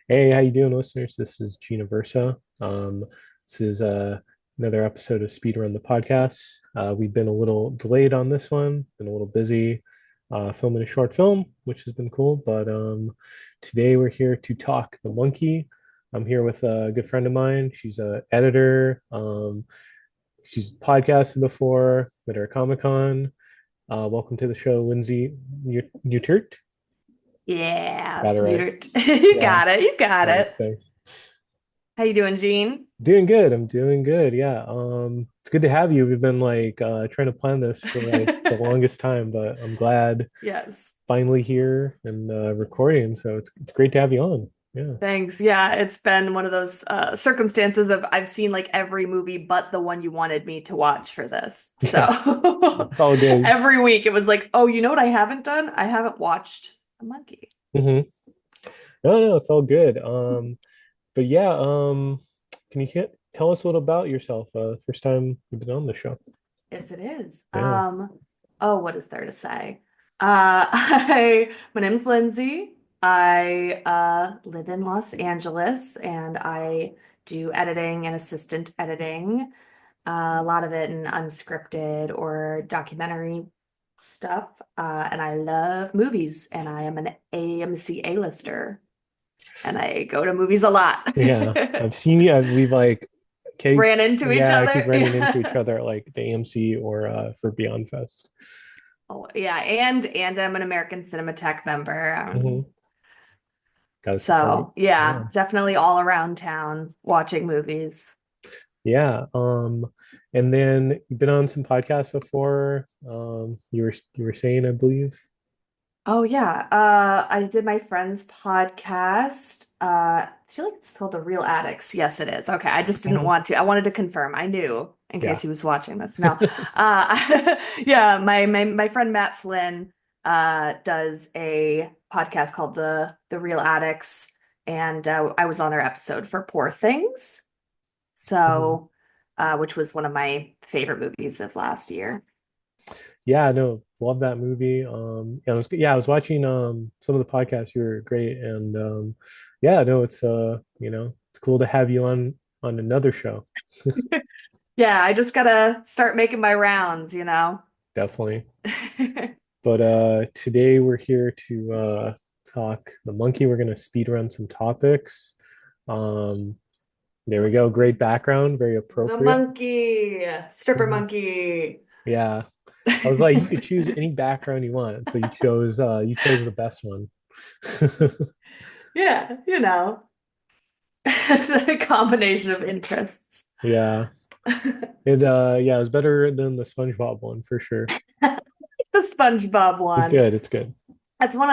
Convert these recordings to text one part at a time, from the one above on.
Hey, how you doing, listeners? This is Gina Versa. This is another episode of Speedrun the podcast. We've been a little delayed on this one, been a little busy filming a short film, which has been cool. But today we're here to talk The Monkey. I'm here with a good friend of mine. She's an editor. She's podcasted before, met her at Comic-Con. Welcome to the show, Lindsey Mutert. Yeah, Got it right. Mutert. You Yeah, got it. You got thanks, it. thanks. How you doing, Gene? Doing good. I'm doing good. Yeah. It's good to have you. We've been like trying to plan this for like the longest time, but I'm glad Yes. finally here and recording. So it's great to have you on. Yeah. Thanks. Yeah, it's been one of those circumstances of I've seen like every movie but the one you wanted me to watch for this. Yeah. So It's all good. every week it was like, oh, you know what I haven't done? I haven't watched a monkey. Hmm. No, no, it's all good. But yeah, can you tell us a little about yourself? First time you've been on the show. Yes, it is. Yeah. Oh, what is there to say? My name's Lindsay. I live in Los Angeles and I do editing and assistant editing, a lot of it in unscripted or documentary stuff. And I love movies and I am an AMC A-lister and I go to movies a lot. Yeah. I've seen you. We've like, okay, Ran into each yeah, keep other. running into each other at like the AMC or for Beyond Fest. Oh, yeah, and I'm an American Cinematheque member. Hmm. Gotta support. So yeah, Yeah. definitely all around town watching movies. Yeah. And then you've been on some podcasts before. You were saying, I believe. Oh yeah, I did my friend's podcast. I feel like it's called The Real Addicts. Yes, it is. Okay, I just didn't Mhm. want to. I wanted to confirm. I knew in case Yeah. he was watching this. No, yeah, my friend Matt Flynn does a podcast called The Real Addicts, and I was on their episode for Poor Things. Mhm. So, which was one of my favorite movies of last year. Yeah, no, love that movie. I was watching some of the podcasts. You were great, and yeah, no, it's cool to have you on another show. Yeah, I just gotta start making my rounds, you know? Definitely. But today we're here to talk the monkey. We're gonna speed run some topics. Um, there we go. Great background, very The appropriate. monkey, stripper Mhm. monkey. Yeah. I was like, you could choose any background you want. So you chose the best one. Yeah, you know, it's a combination of interests. Yeah. It was better than the SpongeBob one for sure. The SpongeBob It's one. good. It's good. It's one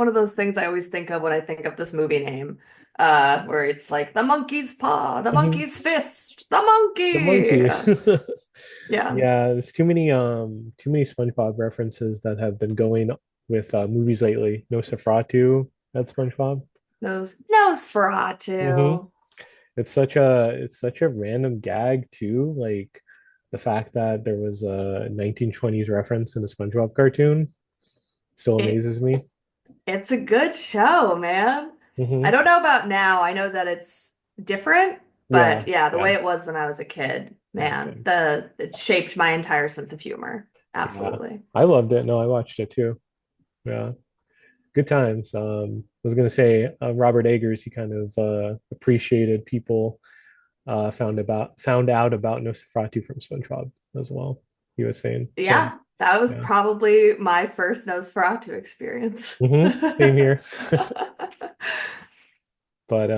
of those things I always think of when I think of this movie name, where it's like the monkey's paw, the Mhm. monkey's fist, the The monkey. monkey. Yeah. Yeah, there's too many SpongeBob references that have been going with movies lately. No Nosferatu, that's SpongeBob. Hmm. Nosferatu. It's such a random gag too. Like the fact that there was a 1920s reference in a SpongeBob cartoon still It amazes me. it's a good show, man. I Hmm. don't know about now. I know that it's different, Yeah, but yeah, the way yeah, it was when I was a kid, yeah, man, same. the it shaped my entire sense of humor. Yeah, Absolutely. I loved it. No, I watched it too. Yeah, good times. I was gonna say Robert Eggers. He kind of appreciated people found out about Nosferatu from SpongeBob as well. He was saying so. Yeah, that was Yeah. probably my first Nosferatu experience. Same here. But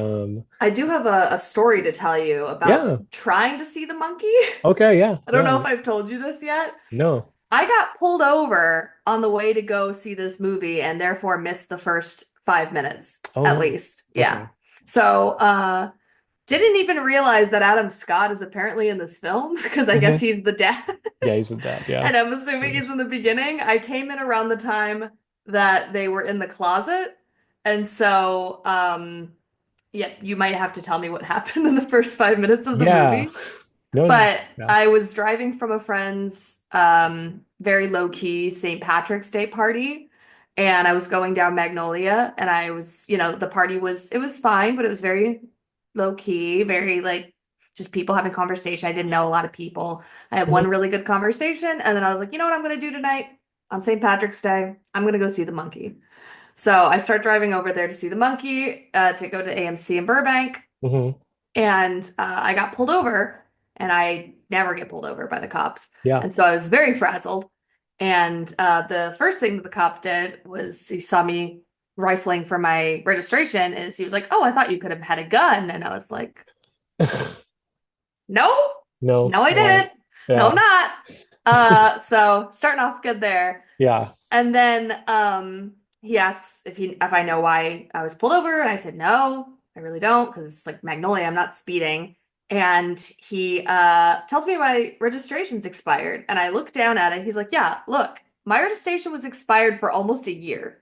I do have a story to tell you about yeah. trying to see the monkey. Okay. Yeah. I don't know Yeah. if I've told you this yet. No. I got pulled over on the way to go see this movie and therefore missed the first 5 minutes Oh at no. least. Yeah. Okay. So, didn't even realize that Adam Scott is apparently in this film because I guess Hmm. he's the dad. Yeah, he's a dad. Yeah. And I'm assuming he's Yes. in the beginning. I came in around the time that they were in the closet. And so, yeah, you might have to tell me what happened in the first 5 minutes of the Yeah. movie. No, no. But Yeah. I was driving from a friend's very low key St. Patrick's Day party, and I was going down Magnolia, and I was, the party was, it was fine, but it was very low key, very like just people having conversation. I didn't know a lot of people. I had one Mhm. really good conversation, and then I was like, you know what I'm gonna do tonight on St. Patrick's Day? I'm gonna go see the monkey. So I start driving over there to see the monkey, to go to AMC in Burbank, Mhm. and I got pulled over, and I never get pulled over by the cops. Yeah. And so I was very frazzled. And the first thing that the cop did was he saw me rifling for my registration, is he was like, "Oh, I thought you could have had a gun." And I was like, "No, No. no, I didn't. No, I'm Yeah. not." So starting off good there. Yeah. And then he asks if I know why I was pulled over, and I said no, I really don't, because it's like Magnolia, I'm not speeding. And he tells me my registration's expired, and I look down at it. He's like, "Yeah, look, my registration was expired for almost a year.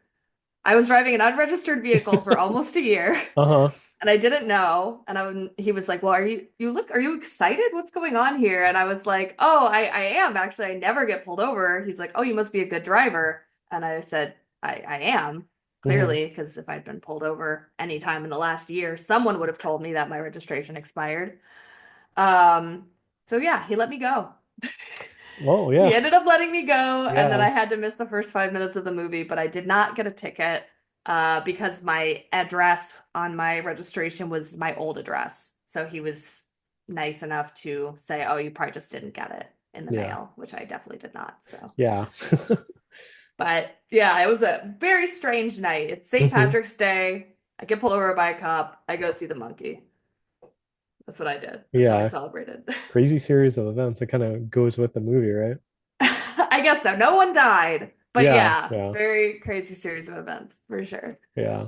I was driving an unregistered vehicle for almost a year." Uh-huh. And I didn't know. And he was like, "Well, are you excited? What's going on here?" And I was like, "Oh, I am actually. I never get pulled over." He's like, "Oh, you must be a good driver." And I said, I am, Mhm. clearly, because if I'd been pulled over any time in the last year, someone would have told me that my registration expired. Um, so yeah, he let me go. Oh, yeah. He ended up letting me go, and then Yeah. I had to miss the first 5 minutes of the movie, but I did not get a ticket because my address on my registration was my old address. So he was nice enough to say, "Oh, you probably just didn't get it in the Yeah. mail," which I definitely did not. So, Yeah. but yeah, it was a very strange night. It's St. hmm Patrick's Day. I get pulled over by a cop. I go see the monkey. That's what I did. That's how I Yeah. celebrated. Crazy series of events. It kind of goes with the movie, right? I guess so. No one died. But Yeah. yeah, Yeah. very crazy series of events for sure. Yeah.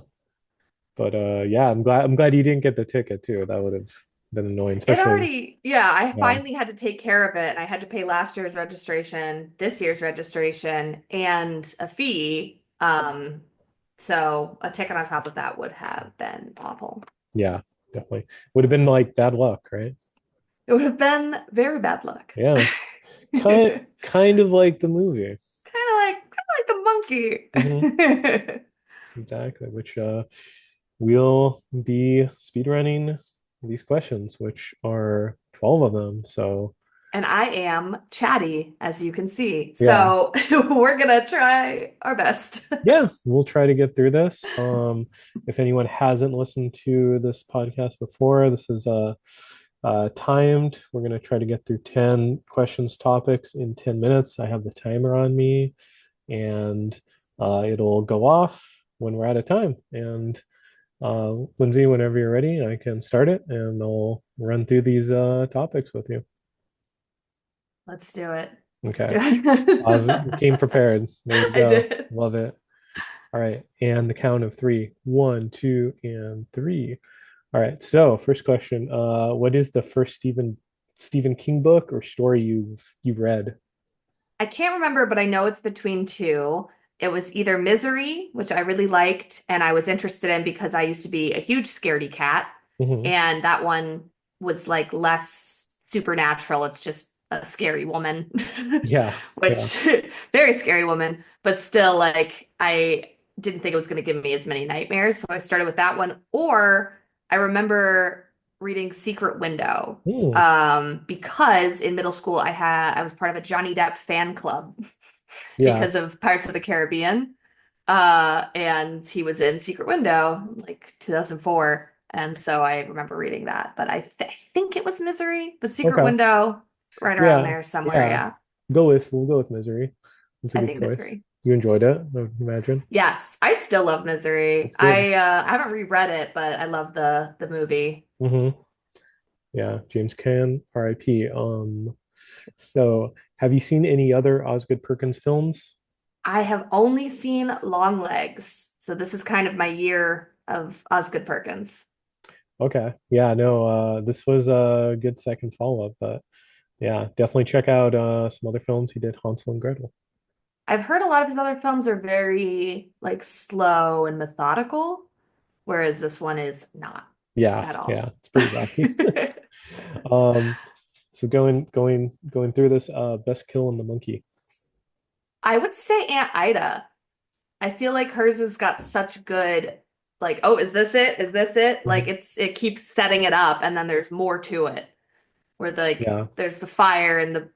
But yeah, I'm glad you didn't get the ticket too. That would have been annoying, It especially already, yeah, I yeah. finally had to take care of it, and I had to pay last year's registration, this year's registration, and a fee. So a ticket on top of that would have been awful. Yeah, definitely. Would have been like bad luck, right? It would have been very bad luck. Yeah. Kind Kind kind of like the movie. of like the hmm monkey. Exactly. Which we'll be speedrunning these questions, which are 12 of them. So And I am chatty, as you can see. yeah. So we're gonna try our best. Yeah, we'll try to get through this. If anyone hasn't listened to this podcast before, this is timed. We're going to try to get through 10 questions topics in 10 minutes. I have the timer on me, and it'll go off when we're out of time. And Lindsay, whenever you're ready, I can start it and I'll run through these topics with you. Let's do it. Let's do Okay. it. Came prepared. There you I go. did. Love it. All right. And the count of three. One, two, and three. All right. So first question. What is the first Stephen King book or story you've read? I can't remember, but I know it's between two. It was either Misery, which I really liked and I was interested in because I used to be a huge scaredy cat. hmm And that one was like less supernatural. It's just a scary woman, Yeah. Yeah. which very scary woman, but still like I didn't think it was going to give me as many nightmares. So I started with that one. Or I remember reading Secret Window, Hmm. because in middle school I was part of a Johnny Depp fan club Yeah. because of Pirates of the Caribbean. And he was in Secret Window like 2004. And so I remember reading that, but I think it was Misery, but Secret Okay. Window right around Yeah. there somewhere. Yeah. Yeah, We'll go with Misery. It's a I good think choice. Misery. You enjoyed it, I imagine. Yes, I still love Misery. That's good. I haven't reread it, but I love the movie. hmm Yeah. James Caan, R.I.P. So have you seen any other Osgood Perkins films? I have only seen Long Legs, so this is kind of my year of Osgood Perkins. Okay. Yeah, no, this was a good second follow-up, but yeah, definitely check out some other films he did, Hansel and Gretel. I've heard a lot of his other films are very like slow and methodical, whereas this one is not Yeah, at yeah, all. it's pretty wacky. Um, so going through this, Best Kill in the Monkey. I would say Aunt Ida. I feel like hers has got such good, like, oh, is this it? Is this it? Like Mhm. it keeps setting it up, and then there's more to it. Where like Yeah. there's the fire and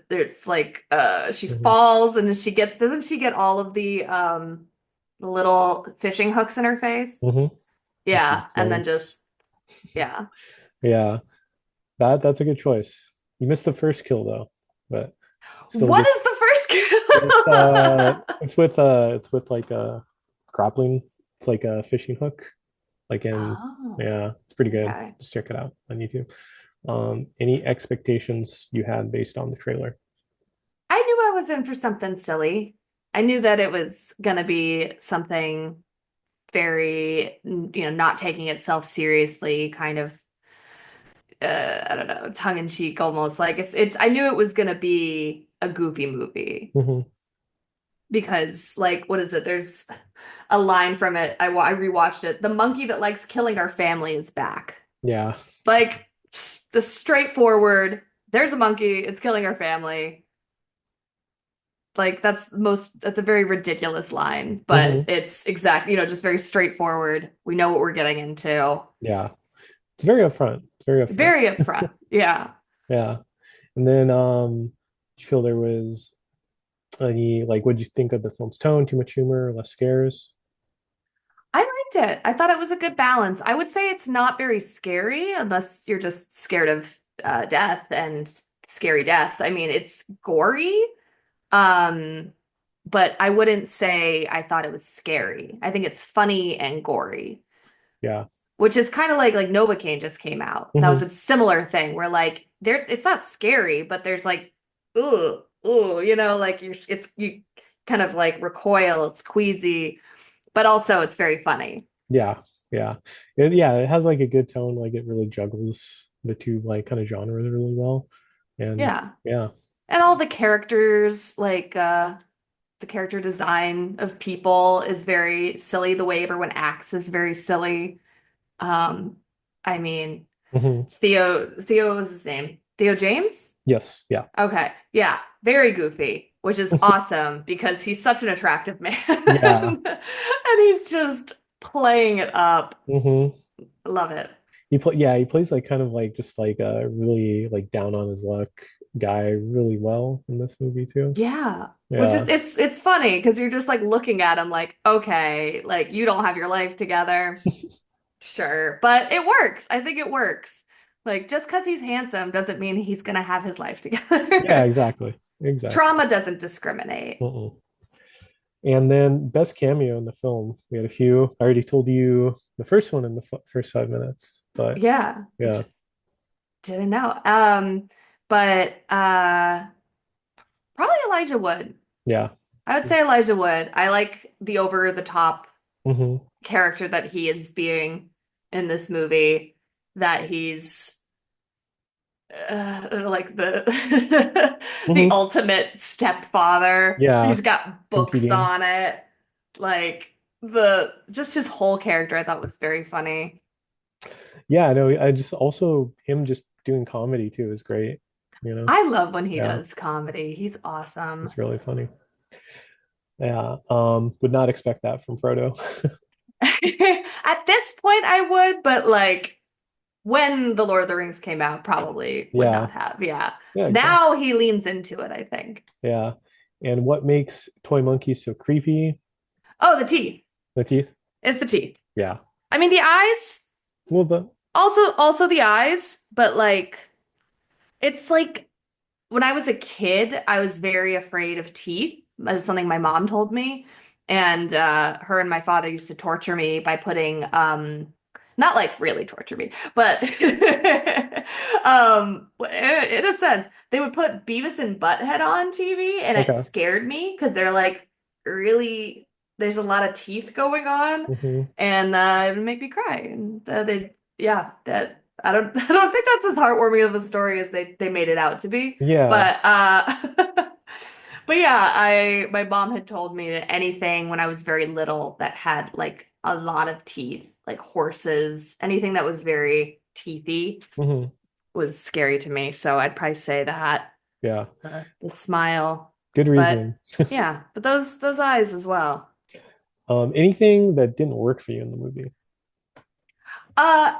there's like she Hmm. falls and she gets doesn't she get all of the little fishing hooks in her face? Hmm. And she Yeah, and then floats. just yeah. Yeah. That's a good choice. You missed the first kill though, but still What good. is the first It's kill? it's with like a grappling. It's like a fishing hook. Like in Oh, yeah, it's pretty good. okay. Just check it out on YouTube. Any expectations you had based on the trailer? I knew I was in for something silly. I knew that it was gonna be something very, not taking itself seriously, kind of, I don't know, tongue in cheek almost. Like I knew it was gonna be a goofy movie Hmm. because, like, what is it? There's a line from it. I rewatched it. The monkey that likes killing our family is back. Yeah. Like the straightforward. There's a monkey. It's killing our family. Like that's a very ridiculous line, but Hmm. it's exact, just very straightforward. We know what we're getting into. Yeah. It's very upfront. Very upfront. Very upfront. Yeah. Yeah. And then do you feel there was any like what did you think of the film's tone? Too much humor, less scares? I liked it. I thought it was a good balance. I would say it's not very scary unless you're just scared of death and scary deaths. I mean, it's gory, um, but I wouldn't say I thought it was scary. I think it's funny and gory, Yeah. which is kind of like Novocaine just came out. That was Hmm. a similar thing where like there's it's not scary, but there's like ooh, ooh, like you kind of like recoil, it's queasy, but also it's very funny. Yeah. Yeah. Yeah, it has like a good tone, like it really juggles the two like kind of genres really well. And Yeah. yeah. And all the characters, like the character design of people is very silly. The way everyone acts is very silly. Um, I mean, Hmm. Theo was his name? Theo James? Yes. Yeah. Okay. Yeah, very goofy, which is awesome because he's such an attractive man. Yeah. And he's just playing it up. Hmm. Love it. He plays like kind of like just like a really like down on his luck guy really well in this movie too. Yeah. Which is Yeah. it's funny because you're just like looking at him like, okay, like you don't have your life together. Sure. But it works. I think it works. Like just because he's handsome doesn't mean he's gonna have his life Yeah, together. exactly. Exactly. Trauma doesn't discriminate. Mm-mm. And then best cameo in the film. We had a few. I already told you the first one in the f first 5 minutes, but Yeah, yeah. which didn't know. But probably Elijah Wood. Yeah. I would say Elijah Wood. I like the over the top Hmm. character that he is being in this movie, that he's like the the Hmm. ultimate stepfather. Yeah. He's got books Competing. on it. Like the just his whole character I thought was very funny. Yeah, no, I just also him just doing comedy too is great, you know? I love when he Yeah, does comedy. He's awesome. it's really funny. Yeah. Would not expect that from Frodo. At this point I would, but like when The Lord of the Rings came out, probably would Yeah. not have. Yeah. Yeah, exactly. Now he leans into it, I think. Yeah. And what makes toy monkeys so creepy? Oh, the teeth. The teeth? It's the teeth. Yeah. I mean the eyes, A little bit. also the eyes, but like it's like when I was a kid, I was very afraid of teeth. That's something my mom told me. And her and my father used to torture me by putting not like really torture me, but in a sense, they would put Beavis and Butthead on TV and it Okay. scared me because they're like really there's a lot of teeth going on Hmm. and it would make me cry. And yeah, that I don't I don't think that's as heartwarming of a story as they made it out to be. Yeah. But but yeah, I my mom had told me that anything when I was very little that had like a lot of teeth, like horses, anything that was very teethy Hmm. was scary to me. So I'd probably say that Yeah. the smile. Good But reasoning. yeah, but those eyes as well. Anything that didn't work for you in the movie? Uh,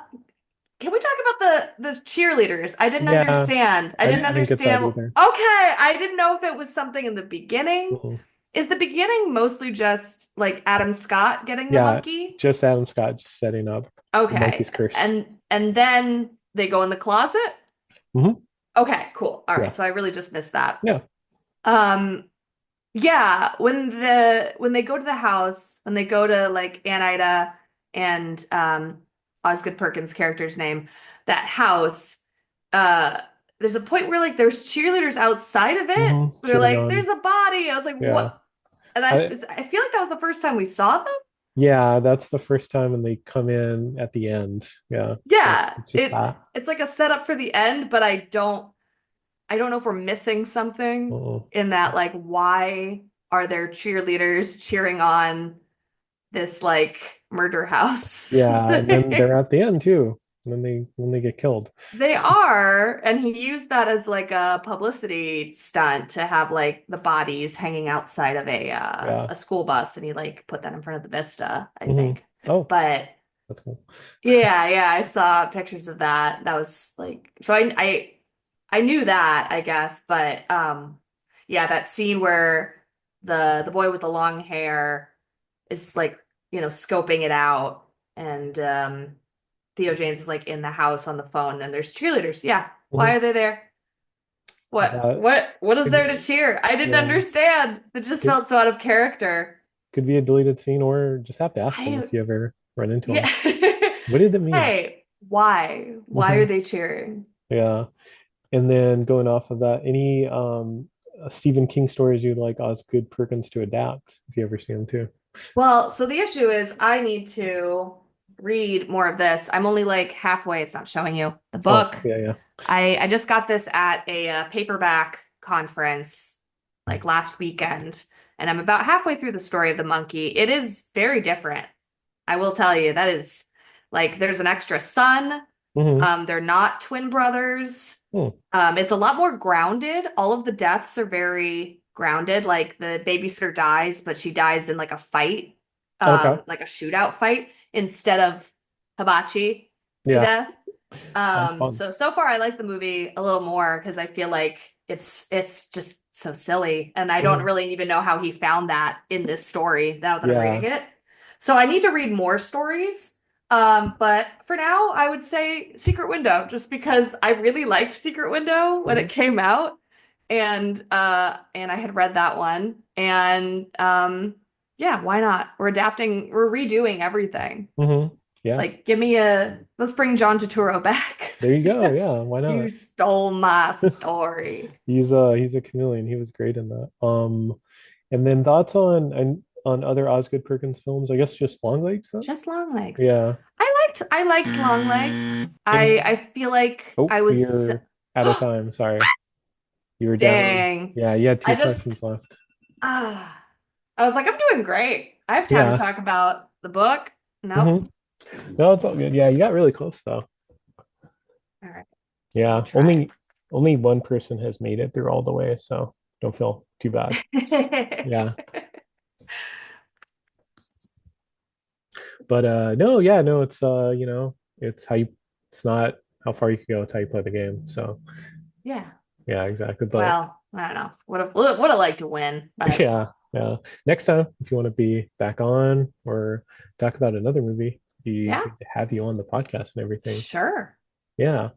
can we talk about the cheerleaders? I didn't Yeah, understand. I didn't I didn't get that understand. either. Okay, I didn't know if it was something in the beginning. Mhm. Is the beginning mostly just like Adam Scott getting the Yeah, monkey? just Adam Scott just setting up the Okay. monkey's curse. And then they go in the closet? Hmm. Okay, cool. All right. Yeah, So I really just missed that. yeah. Um, yeah, when they go to the house, when they go to like Aunt Ida and Osgood Perkins' character's name, that house, uh there's a point where like there's cheerleaders outside of it. They're Cheering like, there's on. a body. I was like, Yeah, what? And I I feel like that was the first time we saw them. yeah. That's the first time when they come in at the end. Yeah, Yeah, it's just that. it's like a setup for the end, but I don't know if we're missing something uh in that, like, why are there cheerleaders cheering on this like murder house? Yeah, and then they're at the end too. When they get killed. They are, and he used that as like a publicity stunt to have like the bodies hanging outside of Yeah. a school bus, and he like put that in front of the Vista, I Hmm. think. Oh, But that's cool. yeah, I saw pictures of that. That was like so I knew that, I guess, but yeah, that scene where the boy with the long hair is like, scoping it out and Theo James is like in the house on the phone and there's cheerleaders. Yeah. Why Hmm. are they there? That What is there to could, cheer? I didn't yeah, understand. It just could felt so out of character. could be a deleted scene, or just have to ask them I if you ever run into Yeah. them. What did it mean? Hey, why? Why are Hmm. they cheering? Yeah. And then going off of that, any Stephen King stories you'd like Osgood Perkins to adapt, if you ever see them too? Well, so the issue is I need to read more of this. I'm only like halfway. It's not showing you the Oh, book. yeah, yeah. I just got this at a paperback conference like last weekend, and I'm about halfway through the story of the monkey. It is very different. I will tell you that is like there's an extra son. Hmm. They're not twin brothers. Hmm. It's a lot more grounded. All of the deaths are very grounded. Like the babysitter dies, but she dies in like a fight, Okay. like a shootout fight instead of hibachi to Yeah, death. that's fun. So far I like the movie a little more because I feel like it's just so silly, and I don't Hmm. really even know how he found that in this story now that I'm reading Yeah. it. So I need to read more stories. But for now, I would say Secret Window, just because I really liked Secret Window when Hmm. it came out, and I had read that one, and yeah, why not? We're redoing everything. Hmm. Yeah. Like, let's bring John Turturro back. There you go. Yeah, why You not? stole my story. He's a chameleon. He was great in that. And then thoughts on other Osgood Perkins films? I guess just Longlegs then. Just Longlegs. Yeah. I liked Longlegs. Any I feel like Oh, I was you're out of time. Sorry. You were down. dang. Yeah, you had I two just questions left. ah I was like, I'm doing great. I have time to Yeah. talk about the book. Nope. Hmm. No, it's all good. Yeah, you got really close though. All right. I'll Yeah. try. Only one person has made it through all the way, so don't feel too bad. Yeah. But no, yeah, no, it's it's how you it's not how far you can go, it's how you play the game. So Yeah. yeah, exactly. But Well, I don't know. Would have liked to win, but yeah, yeah. Next time, if you want to be back on or talk about another movie, be yeah, good to have you on the podcast and everything. sure. Yeah.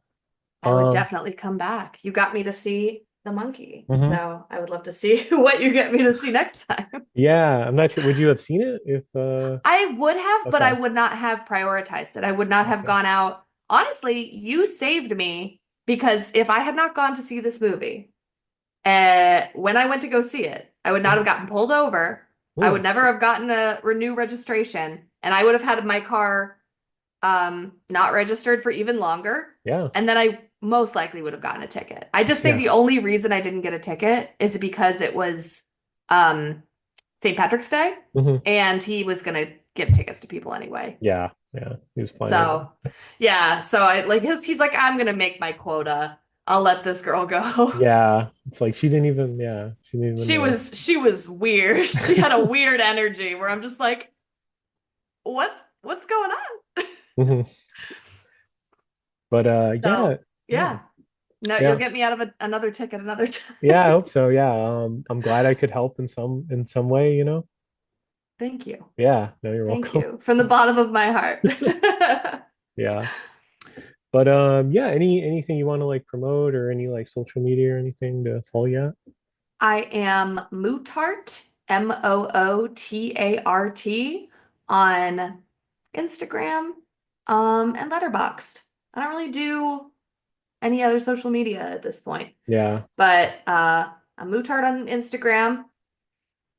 I would Um, definitely come back. You got me to see the monkey, mhm. so I would love to see what you get me to see next time. Yeah, I'm not sure. Would you have seen it if I would have, but I okay. would not have prioritized it. I would not have Gotcha. gone out. Honestly, you saved me because if I had not gone to see this movie, when I went to go see it, I would not have Mhm. gotten pulled over. I would Mm, never have gotten a renew registration, and I would have had my car not registered for even longer. yeah. And then I most likely would have gotten a ticket. I just think Yeah. the only reason I didn't get a ticket is because it was um St. Patrick's Day Hmm. and he was gonna give tickets to people anyway. Yeah. Yeah. He was planning it. So yeah, so I like he's like, I'm gonna make my quota. I'll let this girl go. Yeah. It's like she didn't even, yeah, she didn't even know. She was weird. She had a weird energy where I'm just like, what's going on? Mhm. But yeah, So yeah, yeah. No, you'll yeah, get me out of another ticket another yeah. I time. hope so. Yeah. I'm glad I could help in some way, you know. Thank you. Yeah, no, you're Thank welcome. you from the bottom of my heart. Yeah. But yeah, anything you want to like promote or any like social media or anything to follow you at? I am Mootart, Mootart on Instagram, and Letterboxd. I don't really do any other social media at this point, Yeah, but I'm Mootart on Instagram.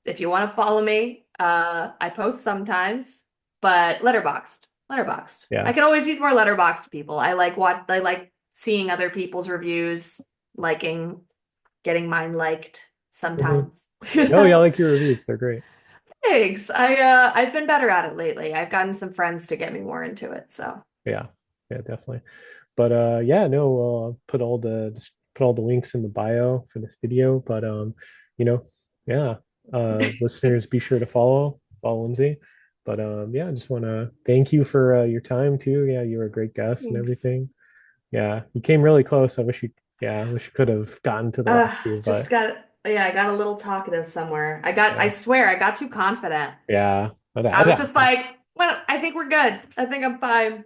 If you want to follow me, I post sometimes, but Letterboxd, Letterboxd. I yeah. can always use more Letterboxd people. I like seeing other people's reviews, liking, getting mine liked Hmm. sometimes. You Oh yeah, I know? like your reviews. They're great. Thanks. I've been better at it lately. I've gotten some friends to get me more into it, so Yeah, yeah, definitely. But yeah, no, just put all the links in the bio for this video. But you know, yeah, listeners, be sure to follow Lindsay. But yeah, I just want to thank you for your time too. Yeah, you were a great guest and thanks. everything. Yeah, you came really close. I wish you could have gotten to the last few, Just but got yeah, I got a little talkative somewhere. I yeah, swear I got too confident. yeah, I that was just happens. like, well, I think we're good. I think I'm fine.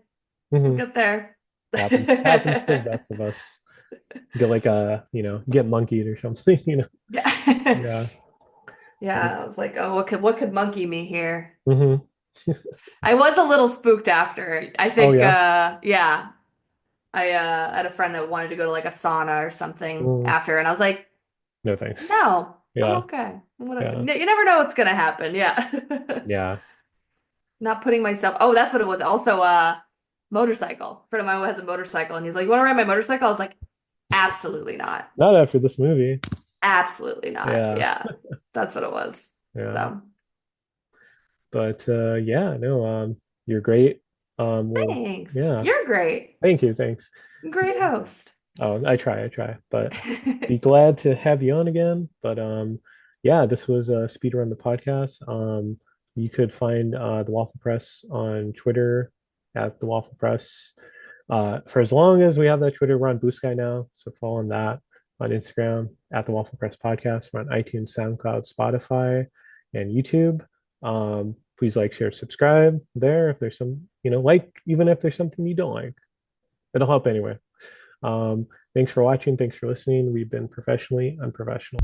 We'll Hmm. get there. Happens to the best of us. Get like get monkeyed or something, you know. Yeah. Yeah. Yeah, I was like, oh, what could monkey me here? Hmm. I was a little spooked after. I Oh think yeah. yeah. I had a friend that wanted to go to like a sauna or something Mm, after, and I was like, no thanks. no, I'm Yeah. okay. Yeah. You never know what's gonna happen. Yeah. Yeah. Not putting myself. Oh, that's what it was. Also, motorcycle. A friend of mine who has a motorcycle, and he's like, "You want to ride my motorcycle?" I was like, "Absolutely not. Not after this movie. Absolutely not." Yeah. Yeah, that's what it was. Yeah. So, But yeah, no, you're great. Well, thanks. yeah. You're great. Thank you. Thanks. Great host. Oh, I try. But be glad to have you on again. But yeah, this was Speedrun the podcast. You could find the Waffle Press on Twitter at the Waffle Press. For as long as we have that Twitter, we're on Blue Sky now. So follow on that on Instagram at the Waffle Press Podcast. We're on iTunes, SoundCloud, Spotify, and YouTube. Please like, share, subscribe there if there's some, like, even if there's something you don't like, it'll help anyway. Thanks for watching. Thanks for listening. We've been professionally unprofessional.